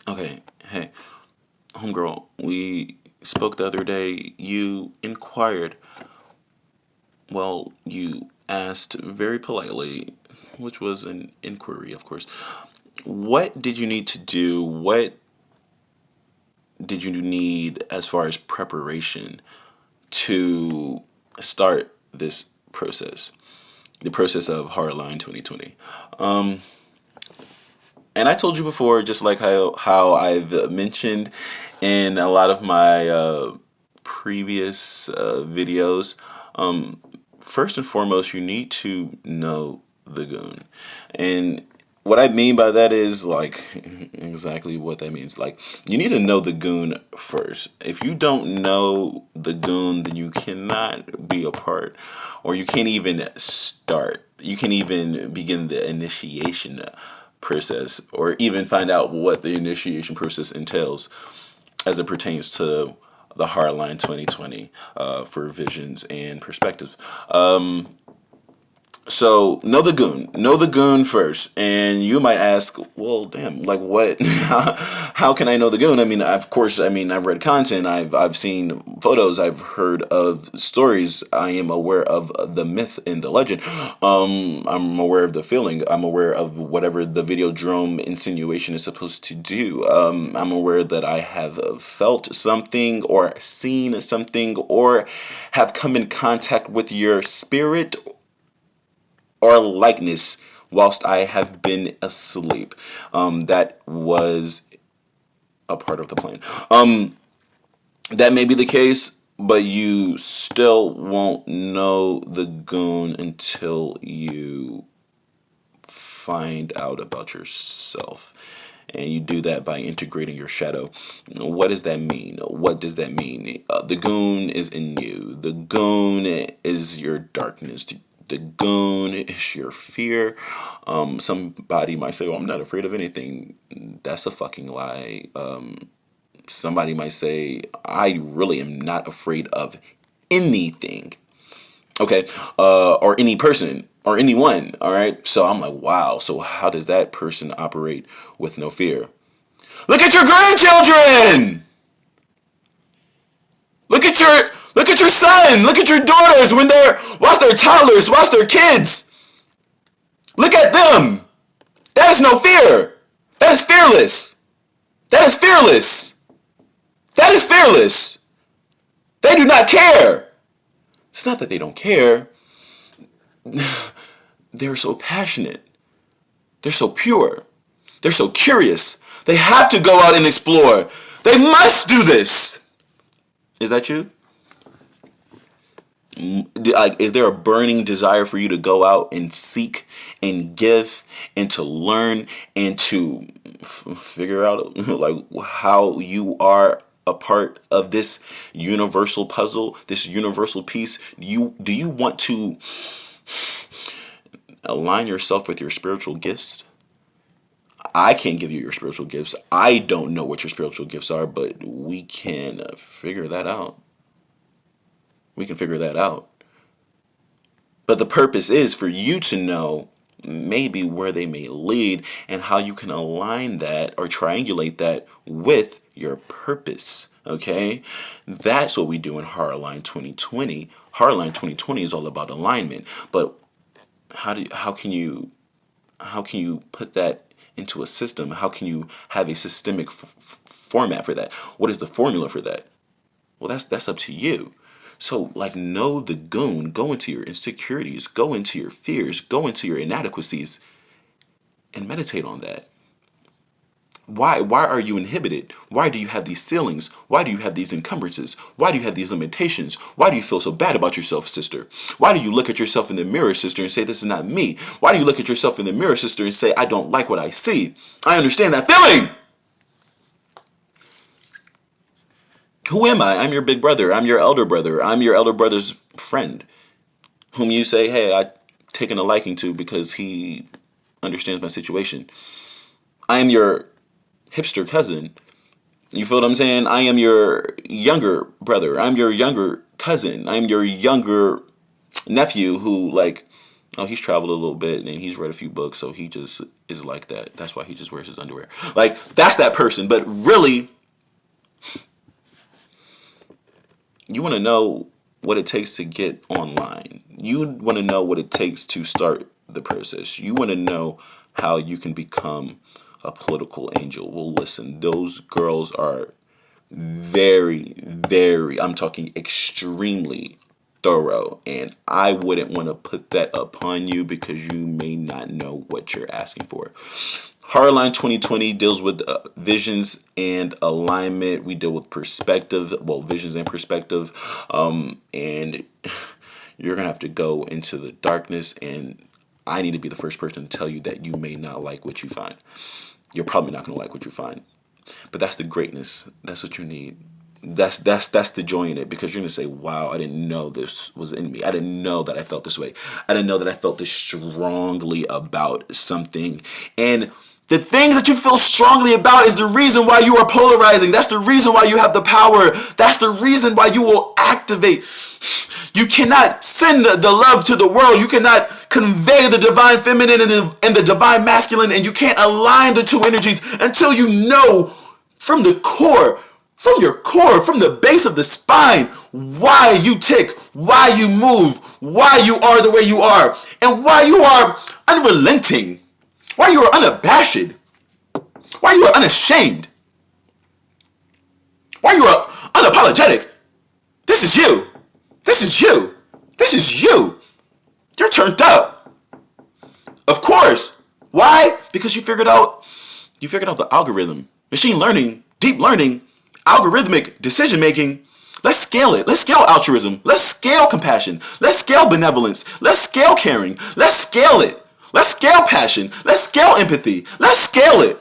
Okay, hey, homegirl, we spoke the other day. You inquired, well, you asked very politely, which was an inquiry, of course. What did you need to do? What did you need as far as preparation to start this process? The process of Hardline 2020. And I told you before, just like how I've mentioned in a lot of my previous videos, first and foremost, you need to know the goon. And what I mean by that is like exactly what that means. Like, you need to know the goon first. If you don't know the goon, then you cannot be a part, or you can't even start. You can even begin the initiation process, or even find out what the initiation process entails as it pertains to the Hardline 2020 for visions and perspectives. So know the goon first, and you might ask, well, damn, like what? How can I know the goon? I mean, of course, I mean, I've read content, I've seen photos, I've heard of stories. I am aware of the myth and the legend. I'm aware of the feeling. I'm aware of whatever the Videodrome insinuation is supposed to do. I'm aware that I have felt something or seen something or have come in contact with your spirit or likeness whilst I have been asleep. That was a part of the plan. That may be the case, but you still won't know the goon until you find out about yourself. And you do that by integrating your shadow. What does that mean? What does that mean? The goon is in you. The goon is your darkness. The goon is your fear. Somebody might say, well, I'm not afraid of anything. That's a fucking lie. Somebody might say, I really am not afraid of anything. Okay, or any person or anyone. All right, so I'm like, wow. So how does that person operate with no fear? Look at your grandchildren. Look at your son. Look at your daughters when watch their toddlers, watch their kids. Look at them. That is no fear. That is fearless. That is fearless. That is fearless. They do not care. It's not that they don't care. They're so passionate. They're so pure. They're so curious. They have to go out and explore. They must do this. Is that you? Like, is there a burning desire for you to go out and seek and give and to learn and to figure out like how you are a part of this universal puzzle, this universal piece? Do you want to align yourself with your spiritual gifts? I can't give you your spiritual gifts. I don't know what your spiritual gifts are, but we can figure that out. We can figure that out. But the purpose is for you to know maybe where they may lead and how you can align that or triangulate that with your purpose. Okay? That's what we do in Hardline 2020. Hardline 2020 is all about alignment. But how can you put that into a system? How can you have a systemic format for that? What is the formula for that? Well, that's up to you. So, like, know the goon. Go into your insecurities. Go into your fears. Go into your inadequacies and meditate on that. Why are you inhibited? Why do you have these ceilings? Why do you have these encumbrances? Why do you have these limitations? Why do you feel so bad about yourself, sister? Why do you look at yourself in the mirror, sister, and say, this is not me? Why do you look at yourself in the mirror, sister, and say, I don't like what I see? I understand that feeling. Who am I? I'm your big brother. I'm your elder brother. I'm your elder brother's friend, whom you say, hey, I've taken a liking to because he understands my situation. I am your hipster cousin. You feel what I'm saying? I am your younger brother. I'm your younger cousin. I'm your younger nephew who, like, Oh, he's traveled a little bit and he's read a few books, so he just is like that. That's why he just wears his underwear. Like, that's that person. But really, you want to know what it takes to get online. You want to know what it takes to start the process. You want to know how you can become a political angel. Well, listen, those girls are very, very, I'm talking extremely thorough, and I wouldn't want to put that upon you because you may not know what you're asking for. Hardline 2020 deals with visions and alignment. We deal with perspective, well, visions and perspective, and you're gonna have to go into the darkness, and I need to be the first person to tell you that you may not like what you find. You're probably not gonna like what you find, but that's the greatness. That's what you need. That's the joy in it, because you're gonna say, wow, I didn't know this was in me. I didn't know that I felt this way. I didn't know that I felt this strongly about something. And the things that you feel strongly about is the reason why you are polarizing. That's the reason why you have the power. That's the reason why you will activate. You cannot send the love to the world. You cannot convey the divine feminine and the divine masculine, and you can't align the two energies until you know from the core, from your core, from the base of the spine, why you tick, why you move, why you are the way you are, and why you are unrelenting, why you are unabashed, why you are unashamed, why you are unapologetic. This is you. This is you. This is you. You're turned up. Of course. Why? Because you figured out the algorithm. Machine learning, deep learning, algorithmic decision making. Let's scale it. Let's scale altruism. Let's scale compassion. Let's scale benevolence. Let's scale caring. Let's scale it. Let's scale passion. Let's scale empathy. Let's scale it.